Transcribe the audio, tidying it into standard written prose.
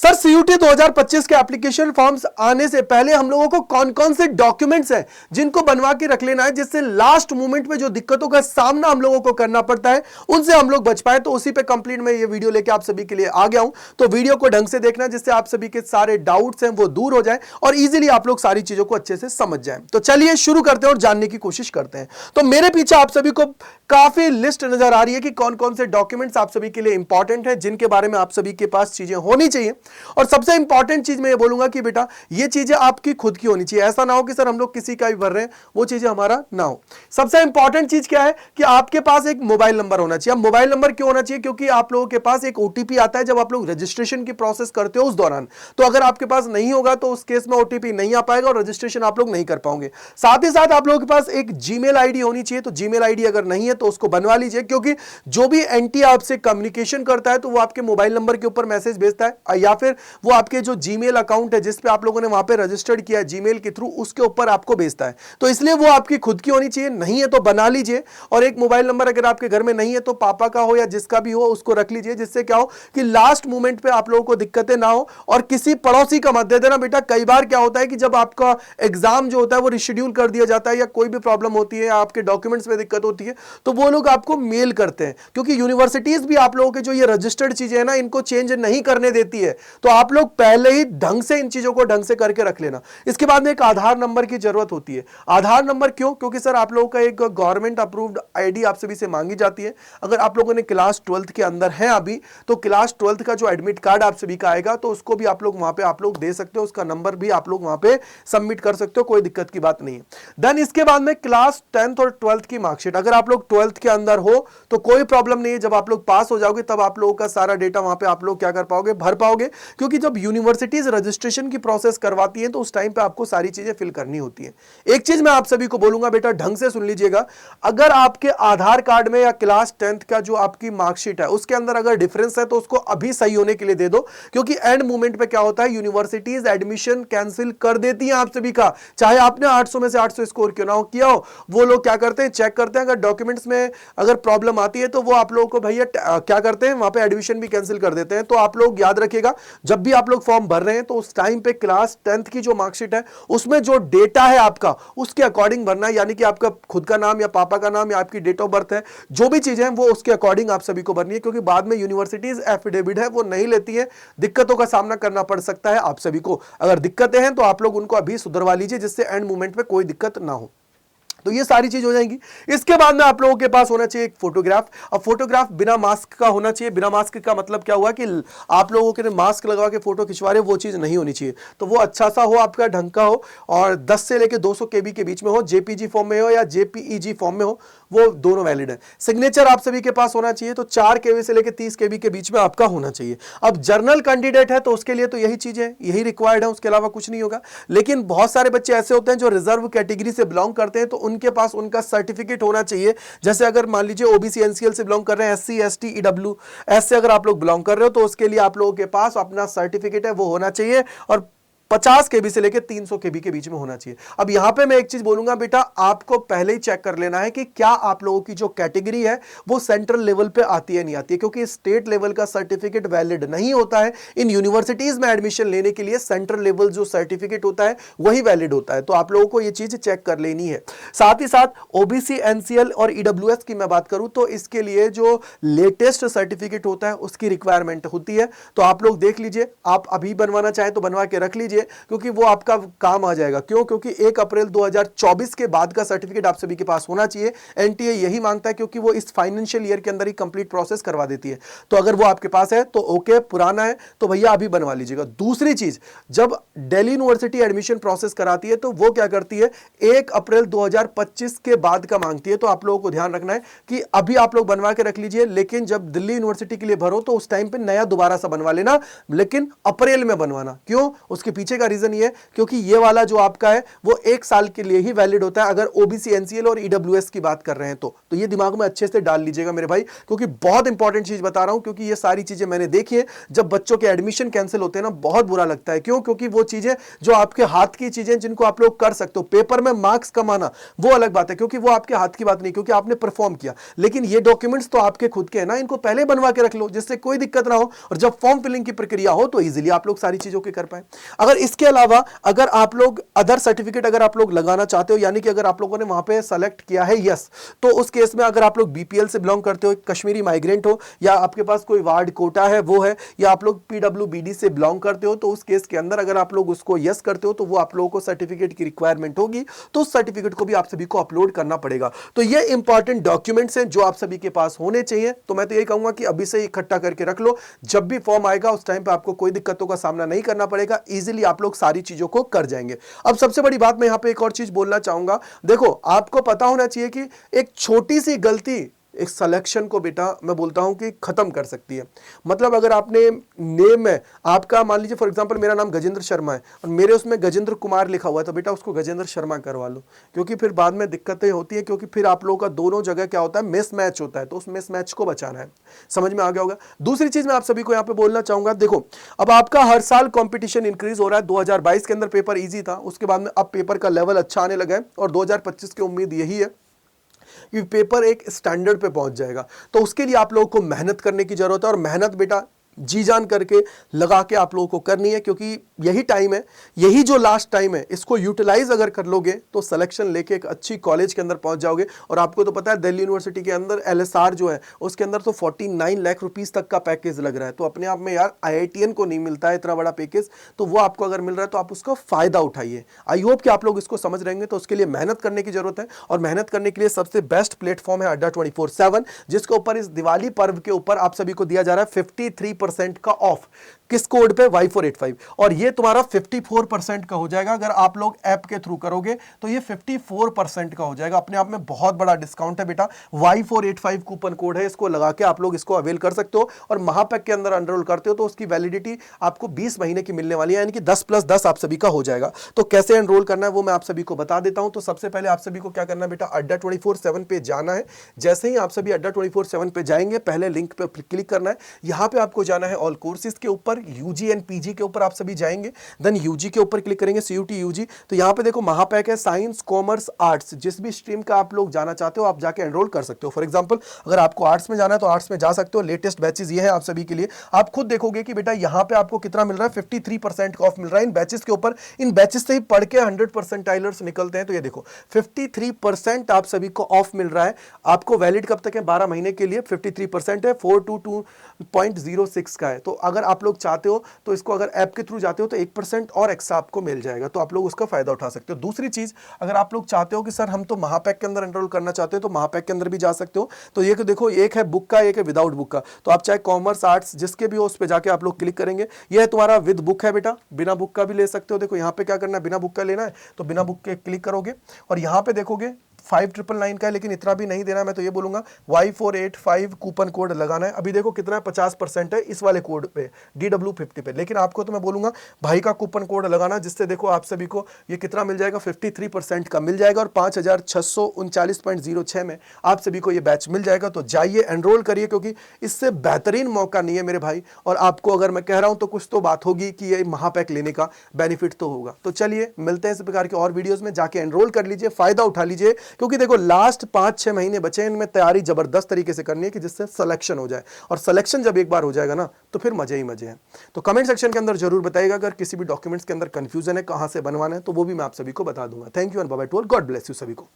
Sir CUT 2025 के application forms आने से पहले हम लोगों को कौन कौन से डॉक्यूमेंट्स हैं जिनको बनवा के रख लेना है, जिससे लास्ट मोमेंट में जो दिक्कतों का सामना हम लोगों को करना पड़ता है उनसे हम लोग बच पाए। तो उसी पे कंप्लीट में ये वीडियो लेके आप सभी के लिए आ गया हूं। तो वीडियो को ढंग से देखना जिससे आप सभी के सारे डाउट्स हैं वो दूर हो जाए और इजीली आप लोग सारी चीजों को अच्छे से समझ जाएं। तो चलिए शुरू करते हैं और जानने की कोशिश करते हैं। तो मेरे पीछे आप सभी को काफी लिस्ट नजर आ रही है कि कौन कौन से डॉक्यूमेंट्स आप सभी के लिए इंपॉर्टेंट है, जिनके बारे में आप सभी के पास चीजें होनी चाहिए। और सबसे इंपॉर्टेंट चीज मैं ये बोलूंगा कि बेटा ये चीजें आपकी खुद की होनी चाहिए। ऐसा ना हो कि सर हम लोग किसी का भी भर रहे हैं, वो चीजें हमारा ना हो। सबसे इंपॉर्टेंट चीज क्या है कि आपके पास एक मोबाइल नंबर होना चाहिए। अब मोबाइल नंबर क्यों होना चाहिए? क्योंकि आप लोगों के पास एक ओटीपी आता है जब आप लोग रजिस्ट्रेशन की प्रोसेस करते हो उस दौरान। तो अगर आपके पास नहीं होगा तो उस केस में ओटीपी नहीं आ पाएगा और रजिस्ट्रेशन आप लोग नहीं कर पाओगे। साथ ही साथ आप लोगों के पास एक जीमेल आईडी होनी चाहिए। तो जीमेल आईडी अगर नहीं है तो उसको बनवा लीजिए, क्योंकि जो भी एंटी आपसे कम्युनिकेशन करता है तो वो आपके मोबाइल नंबर के ऊपर मैसेज भेजता है, या फिर वो आपके जो जीमेल अकाउंट है जिस पे आप लोगों ने वहां पे रजिस्टर्ड किया है जीमेल के थ्रू, उसके ऊपर आपको भेजता है। तो इसलिए वो आपकी खुद की होनी चाहिए। नहीं है तो बना लीजिए। और एक मोबाइल नंबर अगर आपके घर में नहीं है तो पापा का हो या जिसका भी हो उसको रख लीजिए, जिससे क्या हो कि लास्ट मोमेंट पे आप लोगों को दिक्कतें ना हो। और किसी पड़ोसी का मत दे देना बेटा। कई बार क्या होता है कि जब आपका एग्जाम जो होता है वो रिशेड्यूल कर दिया जाता है या कोई भी प्रॉब्लम होती है या आपके डॉक्यूमेंट्स में दिक्कत होती है तो वो लोग आपको मेल करते हैं, क्योंकि यूनिवर्सिटीज भी आप लोगों के जो ये रजिस्टर्ड चीजें हैं ना इनको चेंज नहीं करने देती है। तो आप लोग पहले ही ढंग से इन चीजों को ढंग से करके रख लेना। इसके बाद में एक आधार नंबर की जरूरत होती है। आधार नंबर क्यों? क्योंकि सर आप लोगों का एक गवर्नमेंट अप्रूव्ड आईडी आप सभी से मांगी जाती है। अगर आप लोगों ने क्लास 12th के अंदर है अभी, तो क्लास 12th का जो एडमिट कार्ड आप सभी का आएगा तो उसको भी आप लोग वहां पे आप लोग दे सकते हो। उसका नंबर भी आप लोग वहां पे सबमिट कर सकते हो, कोई दिक्कत की बात नहीं है। देन इसके बाद में क्लास 10th और 12th की मार्कशीट। अगर आप लोग 12th के अंदर हो तो कोई प्रॉब्लम नहीं है। जब आप लोग पास हो जाओगे तब आप लोगों का सारा डेटा वहां पे आप लोग क्या कर पाओगे, भर पाओगे। क्योंकि जब यूनिवर्सिटीज रजिस्ट्रेशन की प्रोसेस करवाती हैं तो उस टाइम पे आपको सारी चीजें फिल करनी होती है। एक चीज मैं आप सभी को बोलूंगा बेटा, ढंग से सुन लीजिएगा। अगर आपके आधार कार्ड में या क्लास 10th का जो आपकी मार्कशीट है उसके अंदर अगर डिफरेंस है तो उसको अभी सही होने के लिए दे दो, क्योंकि एंड मोमेंट पे क्या होता है यूनिवर्सिटीज एडमिशन कैंसिल कर देती हैं आप सभी का। चाहे आपने 800 में से 800 स्कोर क्यों ना हो किया हो, वो लोग क्या करते हैं चेक करते हैं। अगर डॉक्यूमेंट्स में अगर प्रॉब्लम आती है तो वो आप लोगों को भैया क्या करते हैं वहां पे एडमिशन भी कैंसिल कर देते हैं। तो आप लोग याद रखिएगा जब भी आप लोग फॉर्म भर रहे हैं तो उस टाइम पे क्लास 10th की जो मार्कशीट है उसमें जो डेटा है आपका उसके अकॉर्डिंग भरना है। यानी कि आपका खुद का नाम या पापा का नाम या आपकी डेट ऑफ बर्थ है, जो भी चीजें हैं वो उसके अकॉर्डिंग आप सभी को भरनी है, क्योंकि बाद में यूनिवर्सिटीज एफिडेविट है वो नहीं लेती है। दिक्कतों का सामना करना पड़ सकता है आप सभी को। अगर दिक्कतें हैं तो आप लोग उनको अभी सुधरवा लीजिए, जिससे एंड मोमेंट पे कोई दिक्कत ना हो। तो ये सारी चीज हो जाएंगी। इसके बाद में आप लोगों के पास होना चाहिए एक फोटोग्राफ। अब फोटोग्राफ बिना मास्क का होना चाहिए। बिना मास्क का मतलब क्या हुआ कि आप लोगों के मास्क लगा के फोटो खिंचवा रहे, वो चीज नहीं होनी चाहिए। तो वो अच्छा सा हो, आपका ढंग का हो और 10 से लेके 200 KB के बीच में हो, जेपीजी फॉर्म में हो या जेपीईजी फॉर्म में हो, वो दोनों वैलिड है। सिग्नेचर आप सभी के पास होना चाहिए, तो 4 KB से लेके 30 KB के बीच में आपका होना चाहिए। अब जर्नल कैंडिडेट है तो उसके लिए तो यही चीज है, यही रिक्वायर्ड है, उसके अलावा कुछ नहीं होगा। लेकिन बहुत सारे बच्चे ऐसे होते हैं जो रिजर्व कैटेगरी से बिलोंग करते हैं, तो उनके पास उनका सर्टिफिकेट होना चाहिए। जैसे अगर मान लीजिए ओबीसी एनसीएल से बिलोंग कर रहे हैं, एससी एसटी ईडब्ल्यू एस से अगर आप लोग बिलोंग कर रहे हो तो उसके लिए आप लोगों के पास अपना सर्टिफिकेट है वो होना चाहिए, और 50 KB से लेके 300 KB के बीच में होना चाहिए। अब यहां पे मैं एक चीज बोलूंगा बेटा, आपको पहले ही चेक कर लेना है कि क्या आप लोगों की जो कैटेगरी है वो सेंट्रल लेवल पे आती है नहीं आती है, क्योंकि स्टेट लेवल का सर्टिफिकेट वैलिड नहीं होता है। इन यूनिवर्सिटीज में एडमिशन लेने के लिए सेंट्रल लेवल जो सर्टिफिकेट होता है वही वैलिड होता है। तो आप लोगों को ये चीज चेक कर लेनी है। साथ ही साथ ओबीसी एनसीएल और ईडब्ल्यूएस की मैं बात करूं तो इसके लिए जो लेटेस्ट सर्टिफिकेट होता है उसकी रिक्वायरमेंट होती है। तो आप लोग देख लीजिए, आप अभी बनवाना चाहें तो बनवा के रख लीजिए, क्योंकि वो आपका काम आ जाएगा। क्यों? क्योंकि 1 अप्रैल 2024 के बाद का सर्टिफिकेट आप सभी के पास होना चाहिए। एनटीए यही मांगता है, क्योंकि वो इस फाइनेंशियल ईयर के अंदर ही कंप्लीट प्रोसेस करवा देती है। तो अगर वो आपके पास है तो ओके, पुराना है तो भैया अभी बनवा लीजिएगा। दूसरी चीज, जब दिल्ली यूनिवर्सिटी एडमिशन प्रोसेस कराती है तो वो क्या करती है 1 अप्रैल 2025 के बाद का मांगती है। तो आप लोगों को ध्यान रखना है कि अभी आप लोग बनवा के रख लीजिए, लेकिन जब दिल्ली यूनिवर्सिटी के लिए भरो तो उस टाइम पे नया दोबारा सा बनवा लेना, लेकिन अप्रैल में बनवाना। क्यों? उसके पीछे पीछे का रीजन ये है क्योंकि ये वाला जो आपका है वो 1 साल के लिए ही वैलिड होता है अगर ओबीसी, एनसीएल और ईडब्ल्यूएस की बात कर रहे हैं तो ये दिमाग में अच्छे से डाल लीजिएगा मेरे भाई, क्योंकि बहुत इंपॉर्टेंट चीज बता रहा हूं, क्योंकि ये सारी चीजें मैंने देखी है। जब बच्चों के एडमिशन कैंसिल होते हैं ना, बहुत बुरा लगता है। क्यों? क्योंकि वो चीजें जो आपके हाथ की चीजें जिनको आप लोग कर सकते हो, पेपर में मार्क्स कमाना वो अलग बात है, क्योंकि वो आपके हाथ की बात नहीं, क्योंकि आपने परफॉर्म किया। लेकिन ये डॉक्यूमेंट्स तो आपके खुद के हैं ना, इनको पहले बनवा के रख लो जिससे कोई दिक्कत ना हो, और जब फॉर्म फिलिंग की प्रक्रिया हो तो इजीली आप लोग सारी चीजों के कर पाए। अगर इसके अलावा अगर आप लोग अदर सर्टिफिकेट अगर आप लोग लगाना चाहते हो, यानी कि अगर आप लोगों ने वहां पे सेलेक्ट किया है यस, तो उस केस में अगर आप लोग बीपीएल से बिलोंग करते हो, कश्मीरी माइग्रेंट हो, या आपके पास कोई वार्ड कोटा है वो है, या आप लोग पीडब्ल्यूबीडी से बिलोंग करते हो, तो उस केस के अंदर अगर आप लोग उसको यस करते हो तो वो आप लोगों को सर्टिफिकेट की रिक्वायरमेंट होगी, तो उस सर्टिफिकेट को भी आप सभी को अपलोड करना पड़ेगा। तो ये इंपॉर्टेंट डॉक्यूमेंट्स हैं जो आप सभी के पास होने चाहिए। तो मैं तो ये कहूंगा कि अभी से इकट्ठा करके रख लो, जब भी फॉर्म आएगा उस टाइम पे आपको कोई दिक्कतों का सामना नहीं करना पड़ेगा, इजीली आप लोग सारी चीजों को कर जाएंगे। अब सबसे बड़ी बात मैं यहां पे एक और चीज बोलना चाहूंगा, देखो आपको पता होना चाहिए कि एक छोटी सी गलती एक सिलेक्शन को बेटा मैं बोलता हूं कि खत्म कर सकती है। मतलब अगर आपने नेम में आपका मान लीजिए फॉर एग्जांपल मेरा नाम गजेंद्र शर्मा है और मेरे उसमें गजेंद्र कुमार लिखा हुआ है, तो बेटा उसको गजेंद्र शर्मा करवा लो, क्योंकि फिर बाद में दिक्कतें होती है, क्योंकि फिर आप लोगों का दोनों जगह क्या होता है, मिस मैच होता है, तो उस मिस मैच को बचाना है। समझ में आ गया होगा। दूसरी चीज मैं आप सभी को यहाँ पे बोलना चाहूंगा, देखो अब आपका हर साल कॉम्पिटिशन इंक्रीज हो रहा है। 2022 के अंदर पेपर ईजी था, उसके बाद में अब पेपर का लेवल अच्छा आने लगा है, और 2025 की उम्मीद यही है कि पेपर एक स्टैंडर्ड पे पहुंच जाएगा। तो उसके लिए आप लोगों को मेहनत करने की जरूरत है, और मेहनत बेटा जी जान करके लगा के आप लोगों को करनी है, क्योंकि यही टाइम है, यही जो लास्ट टाइम है, इसको यूटिलाइज अगर कर लोगे तो सिलेक्शन लेके एक अच्छी कॉलेज के अंदर पहुंच जाओगे। और आपको तो पता है दिल्ली यूनिवर्सिटी के अंदर एलएसआर जो है उसके अंदर तो 49 लाख रुपीस तक का पैकेज लग रहा है। तो अपने आप में यार आईआईटीएन को नहीं मिलता है इतना बड़ा पैकेज, तो वो आपको अगर मिल रहा है तो आप उसका फायदा उठाइए। आई होप कि आप लोग इसको समझ रहेंगे। तो उसके लिए मेहनत करने की जरूरत है, और मेहनत करने के लिए सबसे बेस्ट प्लेटफॉर्म है अड्डा 24/7, जिसके ऊपर इस दिवाली पर्व के ऊपर आप सभी को दिया जा रहा है 53% का ऑफ। किस कोड पे? Y485, और ये तुम्हारा 54% का हो जाएगा अगर आप लोग ऐप के थ्रू करोगे, तो ये 54% का हो जाएगा। अपने आप में बहुत बड़ा डिस्काउंट है बेटा। Y485 कूपन कोड है, इसको लगा के आप लोग इसको अवेल कर सकते हो, और महापैक के अंदर एनरोल करते हो तो उसकी वैलिडिटी आपको 20 महीने की मिलने वाली है, यानी कि 10+10 आप सभी का हो जाएगा। तो कैसे एनरोल करना है वो मैं आप सभी को बता देता हूं। तो सबसे पहले आप सभी को क्या करना है बेटा, अड्डा 24/7 पे जाना है। जैसे ही आप सभी अड्डा 24/7 पे जाएंगे, पहले लिंक पे क्लिक करना है। यहां पे आपको जाना है ऑल कोर्सेज के ऊपर, यूजी एंड पीजी के ऊपर आप सभी जाएंगे। देन यूजी के ऊपर क्लिक करेंगे, सीयूटी यूजी। तो यहां पे देखो महापैक है साइंस, कॉमर्स, आर्ट्स, जिस भी स्ट्रीम का आप लोग जाना चाहते हो आप जाके एनरोल कर सकते हो। फॉर एग्जांपल अगर आपको आर्ट्स में जाना है तो आर्ट्स में जा सकते हो। लेटेस्ट बैचेस ये है आप सभी के लिए। आप खुद देखोगे कि बेटा यहां पे आपको कितना मिल रहा है, 53% का ऑफ मिल रहा है इन बैचेस के ऊपर। इन बैचेस से ही पढ़ के 100% टाइलर्स निकलते हैं। तो ये देखो 53% आप सभी को ऑफ मिल रहा है। आपको वैलिड कब तक है? 12 महीने के लिए 53% है, 422.06 का है। तो अगर आप लोग चाहते हो तो इसको अगर ऐप के थ्रू जाते हो तो 1% और एक्स्ट्रा आपको मिल जाएगा, तो आप लोग उसका फायदा उठा सकते हो। दूसरी चीज, अगर आप लोग चाहते हो कि सर हम तो महापैक के अंदर एनरोल करना चाहते हो तो महापैक के अंदर भी जा सकते हो। तो ये देखो एक है बुक का, एक है विदाउट बुक का। तो आप चाहे कॉमर्स, आर्ट्स जिसके भी हो उस पर जाके आप लोग क्लिक करेंगे। ये है तुम्हारा विद बुक है बेटा, बिना बुक का भी ले सकते हो। देखो यहाँ पे क्या करना है, बिना बुक का लेना है तो बिना बुक के क्लिक करोगे, और यहाँ पे देखोगे 5999 का है, लेकिन इतना भी नहीं देना है। मैं तो ये बोलूंगा Y485 कूपन कोड लगाना है। अभी देखो कितना है, 50% है इस वाले कोड पे, DW50 पे। लेकिन आपको तो मैं बोलूंगा भाई का कूपन कोड लगाना, जिससे देखो आप सभी को ये कितना मिल जाएगा, 53% का मिल जाएगा, और 5639.06 में आप सभी को ये बैच मिल जाएगा। तो जाइए एनरोल करिए, क्योंकि इससे बेहतरीन मौका नहीं है मेरे भाई। और आपको अगर मैं कह रहा हूं तो कुछ तो बात होगी कि ये महापैक लेने का बेनिफिट तो होगा। तो चलिए मिलते हैं इस प्रकार के और वीडियोस में, जाके एनरोल कर लीजिए, फायदा उठा लीजिए, क्योंकि देखो लास्ट 5-6 महीने बचे हैं, इनमें तैयारी जबरदस्त तरीके से करनी है कि जिससे सिलेक्शन हो जाए। और सिलेक्शन जब एक बार हो जाएगा ना तो फिर मजे ही मजे हैं। तो कमेंट सेक्शन के अंदर जरूर बताइएगा अगर किसी भी डॉक्यूमेंट्स के अंदर कंफ्यूजन है, कहां से बनवाना है, तो वो भी मैं आप सभी को बता दूंगा। Thank you and bye bye to all, God bless you सभी को।